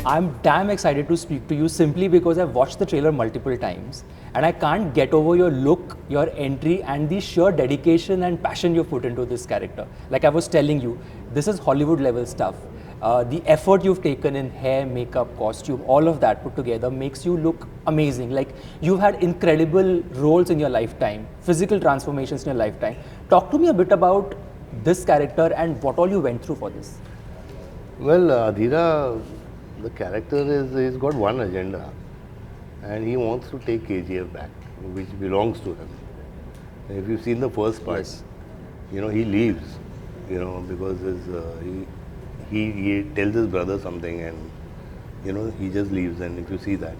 I'm damn excited to speak to you simply because I've watched the trailer multiple times and I can't get over your look, your entry, and the sheer dedication and passion you've put into this character. Like I was telling you, this is Hollywood level stuff. The effort you've taken in hair, makeup, costume, all of that put together makes you look amazing. Like you've had incredible roles in your lifetime, physical transformations in your lifetime. Talk to me a bit about this character and what all you went through for this. Well, Adhira, the character he's got one agenda, and he wants to take K.G.F back, which belongs to him. If you've seen the first part, Yes. he leaves, because he tells his brother something, and he just leaves. And if you see that,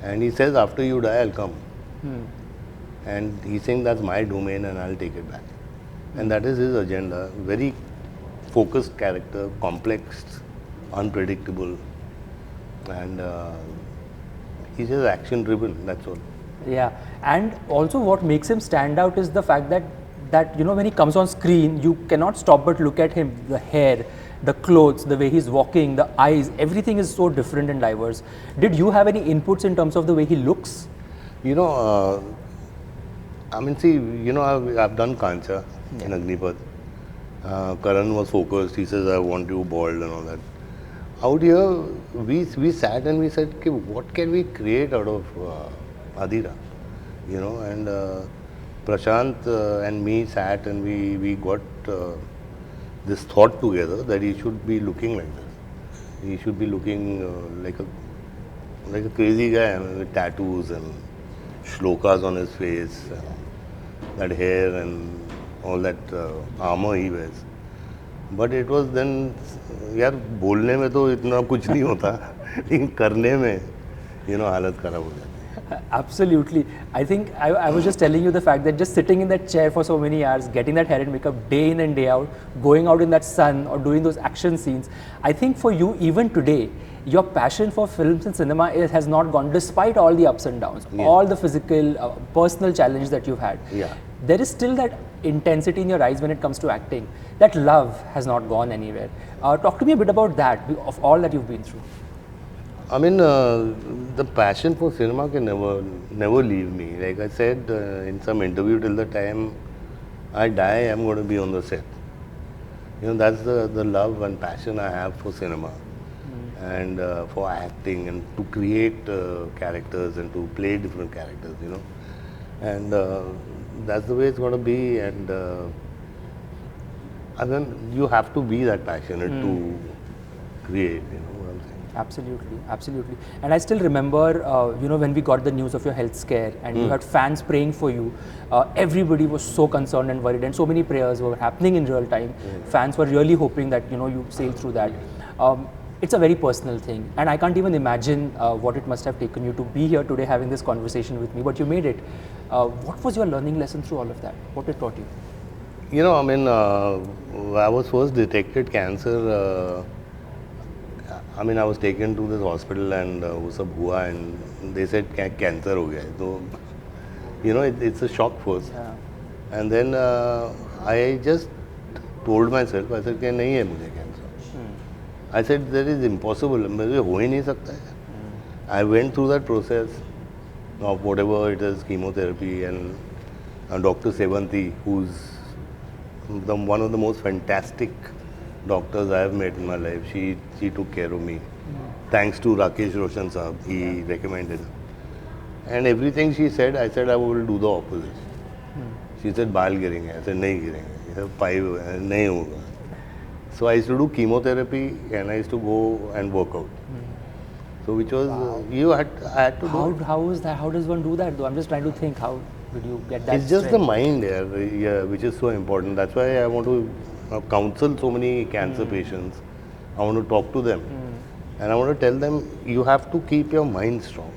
and he says, after you die, I'll come. And he's saying that's my domain, and I'll take it back. And that is his agenda. Very focused character, complex, unpredictable, and he's just action driven, that's all. Yeah, and also what makes him stand out is the fact that when he comes on screen, you cannot stop but look at him. The hair, the clothes, the way he's walking, the eyes, everything is so different and diverse. Did you have any inputs in terms of the way he looks? I've done Kancha in Agnipath. Karan was focused. He says, I want you bald and all that. Out here, we sat and we said, okay, what can we create out of Adhira? And Prashant and me sat and we got this thought together that he should be looking like this. He should be looking like a crazy guy, with tattoos and shlokas on his face, that hair and all that armor he wears. But it was then, यार बोलने में तो इतना कुछ नहीं होता, लेकिन करने में, हालत खराब हो जाती है. Absolutely. I think I was just telling you the fact that just sitting in that chair for so many hours, getting that hair and makeup day in and day out, going out in that sun or doing those action scenes, I think for you even today, your passion for films and cinema has not gone despite all the ups and downs, all the physical, personal challenge that you've had. Yeah. There is still that intensity in your eyes when it comes to acting. That love has not gone anywhere. Talk to me a bit about that, of all that you've been through. I mean, the passion for cinema can never leave me. Like I said in some interview, till the time I die, I'm going to be on the set. That's the love and passion I have for cinema and for acting and to create characters and to play different characters, And that's the way it's going to be. And then you have to be that passionate to create, what I'm saying. Absolutely. And I still remember, when we got the news of your health scare and you had fans praying for you, everybody was so concerned and worried and so many prayers were happening in real time. Fans were really hoping that, you sail through that. It's a very personal thing and I can't even imagine what it must have taken you to be here today having this conversation with me, but you made it. What was your learning lesson through all of that? What it taught you? I was first detected cancer. I was taken to this hospital and वो सब हुआ and they said cancer हो गया है. So, it's a shock first. Yeah. And then I just told myself, I said कि नहीं है मुझे cancer. I said that is impossible. मुझे हो ही नहीं सकता है. I went through that process of whatever it is, chemotherapy, and Dr. Sevanti, who's one of the most fantastic doctors I have met in my life. She took care of me. Thanks to Rakesh Roshan Saab, he recommended her. And everything she said, I said I will do the opposite. She said बाल गिरेंगे. I said नहीं गिरेंगे. ये pipe नहीं होगा. So I used to do chemotherapy and I used to go and work out. So which was I had to do. How is that? How does one do that though? I'm just trying to think. How did you get that? It's just the mind here, which is so important. That's why I want to counsel so many cancer patients. I want to talk to them. And I want to tell them, you have to keep your mind strong.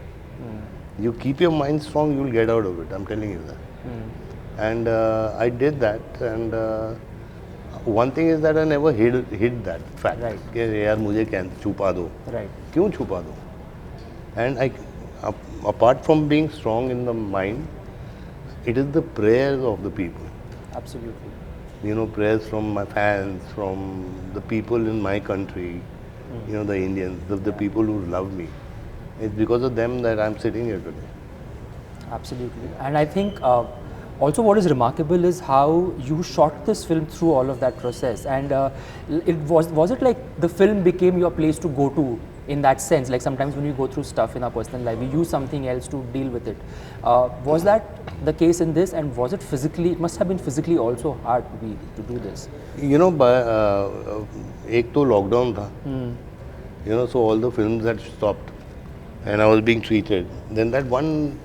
You keep your mind strong, you will get out of it. I'm telling you that. And I did that. And one thing is that I never hid that fact. Right. कि यार मुझे cancer छुपा दो. Right. क्यों छुपा दो? And apart from being strong in the mind, it is the prayers of the people. Absolutely. Prayers from my fans, from the people in my country, you know, the Indians, the people who love me. It's because of them that I'm sitting here today. Absolutely. And I think also what is remarkable is how you shot this film through all of that process. And it was it like the film became your place to go to in that sense? Like sometimes when we go through stuff in our personal life, we use something else to deal with it. Was that the case in this? And was it physically? It must have been physically also hard to do this. You know, एक तो lockdown था. You know, so all the films had stopped, and I was being treated. Then that one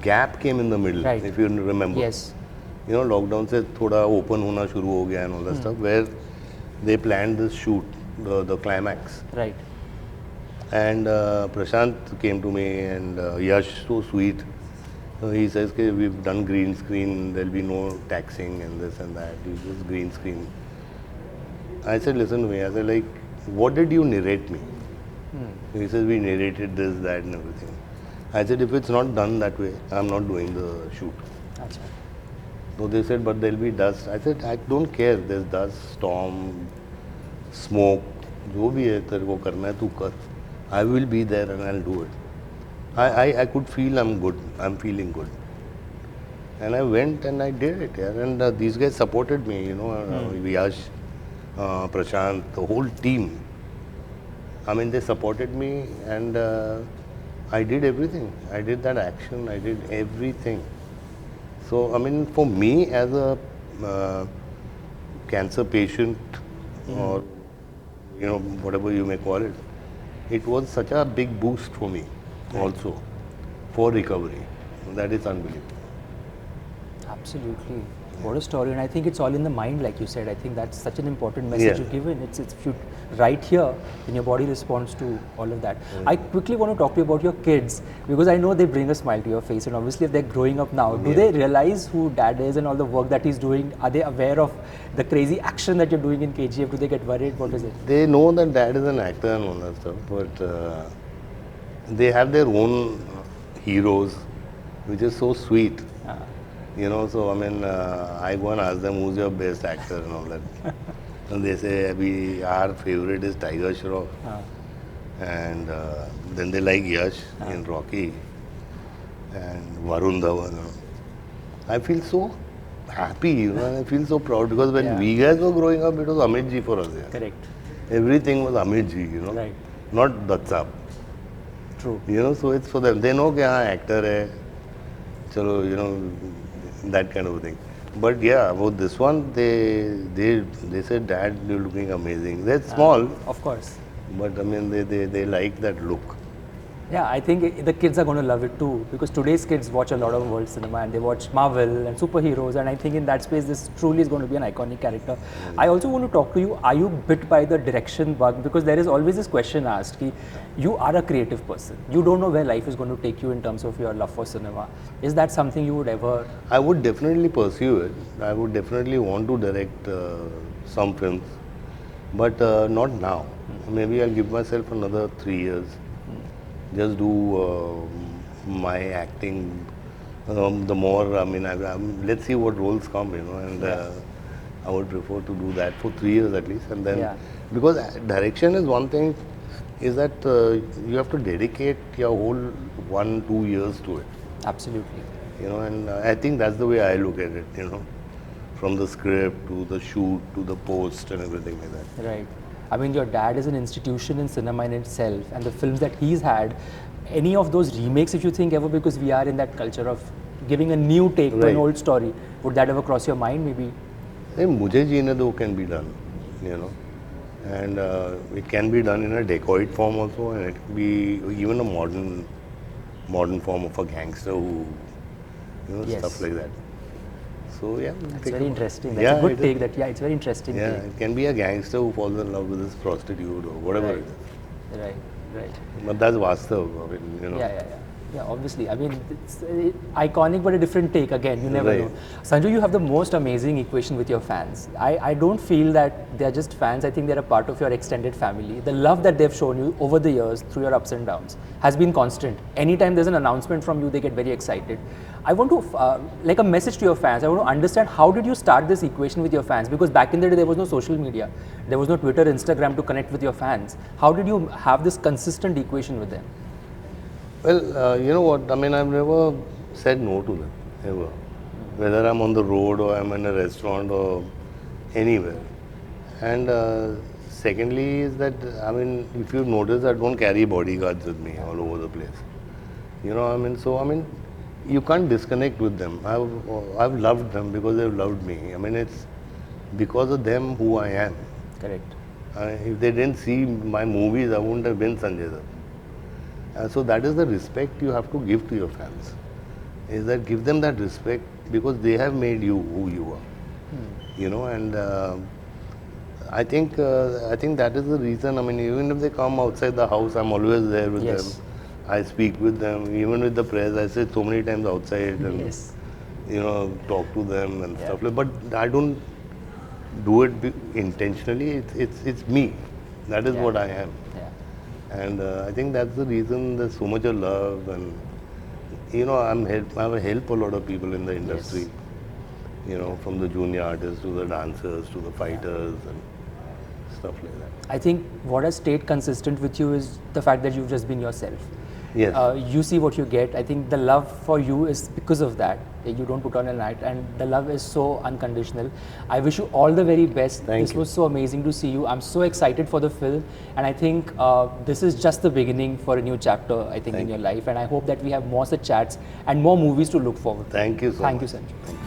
gap came in the middle, Right. if you remember. Yes. You know, lockdown से थोड़ा open होना शुरू हो गया and all that stuff, where they planned this shoot, the climax. Right. And Prashant came to me, and Yash, so sweet. He says, "Okay, we've done green screen, there'll be no taxing and this and that. You just green screen." I said, "Listen to me." I said, like, "What did you narrate me?" He says, "We narrated this, that, and everything." I said, "If it's not done that way, I'm not doing the shoot." Achha. So they said, "But there'll be dust." I said, "I don't care. There's dust, storm, smoke. जो भी है तेरे को करना है तू कर. I will be there and I'll do it." I could feel I'm feeling good. And I went and I did it, yeah. And these guys supported me, you know, Yash, Prashant, the whole team. I mean, they supported me, and I did everything. I did that action, I did everything. So, I mean, for me as a cancer patient, or, you know, whatever you may call it, it was such a big boost for me also for recovery. That is unbelievable. Absolutely. What a story. And I think it's all in the mind, like you said. I think that's such an important message Yeah. you've given. It's right here, and your body responds to all of that. I quickly want to talk to you about your kids, because I know they bring a smile to your face, and obviously if they're growing up now, do they realize who dad is and all the work that he's doing? Are they aware of the crazy action that you're doing in K.G.F? Do they get worried? What is it? They know that dad is an actor and all that stuff, but they have their own heroes, which is so sweet. You know, so I mean, I go and ask them who's your best actor and all that. And they say, our favorite is Tiger Shroff. And then they like Yash in Rocky and Varun Dhawan. I feel so happy, you know, and I feel so proud, because when we guys were growing up, it was Amit ji for us. Yeah. Correct. Everything was Amit ji, you know, Right. not Dutt Saab. True. You know, so it's for them. They know that actor hai, chalo, you know, that kind of thing. But yeah, about this one, they said, "Dad, you're looking amazing." They're small, Of course. but I mean, they like that look. Yeah, I think the kids are going to love it too, because today's kids watch a lot of world cinema and they watch Marvel and superheroes, and I think in that space this truly is going to be an iconic character. I also want to talk to you, are you bit by the direction bug? Because there is always this question asked, ki, you are a creative person, you don't know where life is going to take you in terms of your love for cinema. Is that something you would ever... I would definitely pursue it. I would definitely want to direct some films, but not now. Maybe I'll give myself another 3 years. Just do my acting. The more, I mean, let's see what roles come, you know, and I would prefer to do that for 3 years at least, and then because direction is one thing, is that you have to dedicate your whole 1-2 years to it. Absolutely. You know, and I think that's the way I look at it. You know, from the script to the shoot to the post and everything like that. Right. I mean, your dad is an institution in cinema in itself, and the films that he's had, any of those remakes, if you think ever, because we are in that culture of giving a new take to an old story, would that ever cross your mind, maybe? Mujhe Jeene Do can be done, you know, and it can be done in a dacoit form also, and it can be even a modern form of a gangster who, you know, stuff like that. So yeah, it's very interesting. That's a good take. That it's very interesting. Yeah, take. it can be a gangster who falls in love with this prostitute or whatever it is. Right. But that's Vastav. I mean, you know. Yeah, obviously. I mean, it's iconic, but a different take again. You never know. Sanjay, you have the most amazing equation with your fans. I don't feel that they're just fans. I think they're a part of your extended family. The love that they've shown you over the years through your ups and downs has been constant. Anytime there's an announcement from you, they get very excited. I want to, like a message to your fans, I want to understand how did you start this equation with your fans? Because back in the day, there was no social media. There was no Twitter, Instagram to connect with your fans. How did you have this consistent equation with them? Well, you know what? I mean, I've never said no to them, ever. Whether I'm on the road or I'm in a restaurant or anywhere. And secondly is that, I mean, if you notice, I don't carry bodyguards with me all over the place. You know, I mean, so, I mean, you can't disconnect with them. I've loved them because they've loved me. I mean, it's because of them who I am. Correct. If they didn't see my movies, I wouldn't have been Sanjay Dutt. So that is the respect you have to give to your fans. Is that give them that respect because they have made you who you are. You know, and I think that is the reason. I mean, even if they come outside the house, I'm always there with them. I speak with them. Even with the press, I sit so many times outside and you know, talk to them and stuff like. But I don't do it intentionally. It's me. That is what I am. And I think that's the reason there's so much of love, and you know, I help a lot of people in the industry. You know, from the junior artists to the dancers to the fighters and stuff like that. I think what has stayed consistent with you is the fact that you've just been yourself. Yes. You see what you get. I think the love for you is because of that. You don't put on a night, and the love is so unconditional. I wish you all the very best. This was so amazing to see you. I'm so excited for the film, and I think this is just the beginning for a new chapter, I think, in your life. And I hope that we have more such chats and more movies to look forward to. Thank you so much. Thank you, Sanjay.